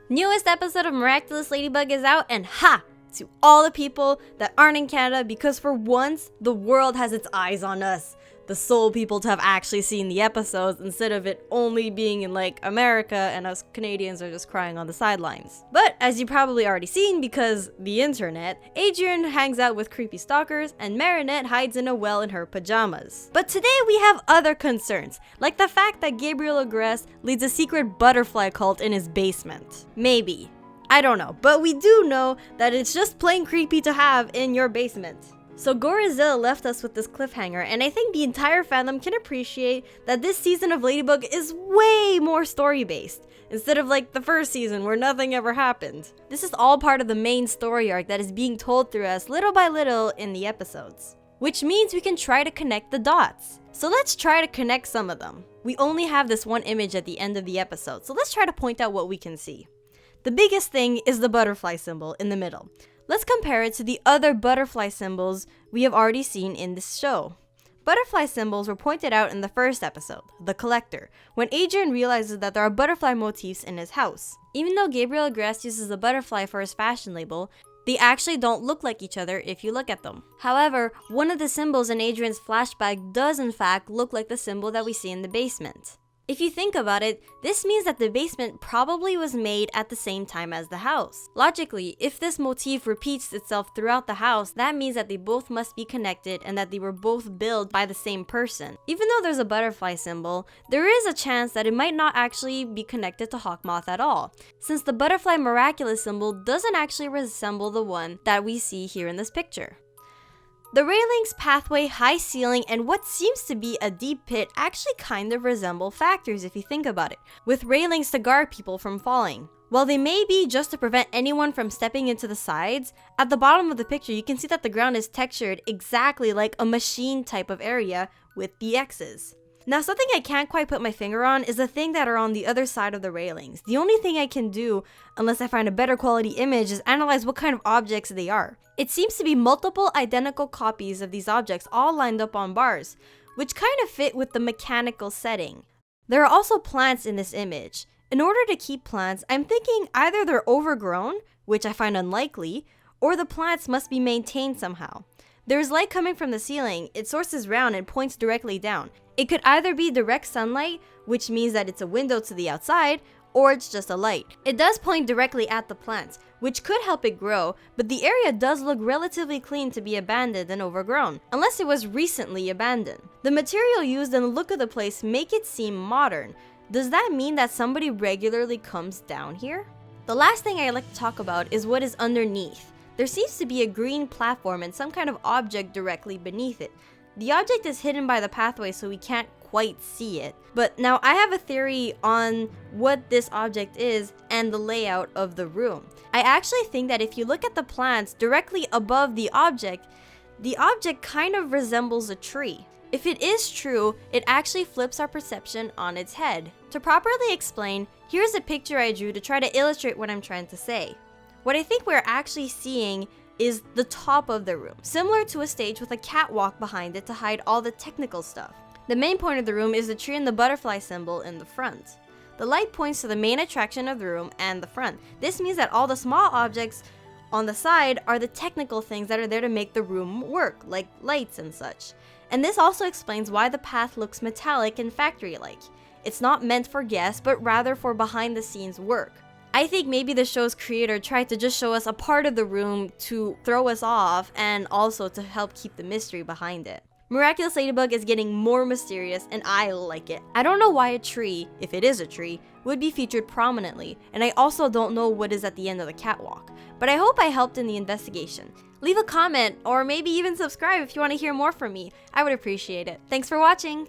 Newest episode of Miraculous Ladybug is out, and ha! To all the people that aren't in Canada, because for once, the world has its eyes on us. The sole people to have actually seen the episodes instead of it only being in like America and us Canadians are just crying on the sidelines. But as you probably already seen because the internet, Adrian hangs out with creepy stalkers and Marinette hides in a well in her pajamas. But today we have other concerns, like the fact that Gabriel leads a secret butterfly cult in his basement. Maybe. I don't know, but we do know that it's just plain creepy to have in your basement. So Gorizilla left us with this cliffhanger, and I think the entire fandom can appreciate that this season of Ladybug is way more story-based, instead of like the first season where nothing ever happened. This is all part of the main story arc that is being told through us little by little in the episodes. Which means we can try to connect the dots. So let's try to connect some of them. We only have this one image at the end of the episode, so let's try to point out what we can see. The biggest thing is the butterfly symbol in the middle. Let's compare it to the other butterfly symbols we have already seen in this show. Butterfly symbols were pointed out in the first episode, The Collector, when Adrian realizes that there are butterfly motifs in his house. Even though Gabriel uses a butterfly for his fashion label, they actually don't look like each other if you look at them. However, one of the symbols in Adrian's flashback does in fact look like the symbol that we see in the basement. If you think about it, this means that the basement probably was made at the same time as the house. Logically, if this motif repeats itself throughout the house, that means that they both must be connected and that they were both built by the same person. Even though there's a butterfly symbol, there is a chance that it might not actually be connected to Hawkmoth at all, since the butterfly miraculous symbol doesn't actually resemble the one that we see here in this picture. The railings, pathway, high ceiling, and what seems to be a deep pit actually kind of resemble factors if you think about it, with railings to guard people from falling. While they may be just to prevent anyone from stepping into the sides, at the bottom of the picture you can see that the ground is textured exactly like a machine type of area with the X's. Now, something I can't quite put my finger on is the thing that are on the other side of the railings. The only thing I can do, unless I find a better quality image, is analyze what kind of objects they are. It seems to be multiple identical copies of these objects all lined up on bars, which kind of fit with the mechanical setting. There are also plants in this image. In order to keep plants, I'm thinking either they're overgrown, which I find unlikely, or the plants must be maintained somehow. There's light coming from the ceiling, its source is round and points directly down. It could either be direct sunlight, which means that it's a window to the outside, or it's just a light. It does point directly at the plants, which could help it grow, but the area does look relatively clean to be abandoned and overgrown, unless it was recently abandoned. The material used and the look of the place make it seem modern. Does that mean that somebody regularly comes down here? The last thing I'd like to talk about is what is underneath. There seems to be a green platform and some kind of object directly beneath it. The object is hidden by the pathway, so we can't quite see it. But now I have a theory on what this object is and the layout of the room. I actually think that if you look at the plants directly above the object kind of resembles a tree. If it is true, it actually flips our perception on its head. To properly explain, here's a picture I drew to try to illustrate what I'm trying to say. What I think we're actually seeing is the top of the room, similar to a stage with a catwalk behind it to hide all the technical stuff. The main point of the room is the tree and the butterfly symbol in the front. The light points to the main attraction of the room and the front. This means that all the small objects on the side are the technical things that are there to make the room work, like lights and such. And this also explains why the path looks metallic and factory-like. It's not meant for guests, but rather for behind-the-scenes work. I think maybe the show's creator tried to just show us a part of the room to throw us off and also to help keep the mystery behind it. Miraculous Ladybug is getting more mysterious and I like it. I don't know why a tree, if it is a tree, would be featured prominently, and I also don't know what is at the end of the catwalk, but I hope I helped in the investigation. Leave a comment or maybe even subscribe if you want to hear more from me. I would appreciate it. Thanks for watching!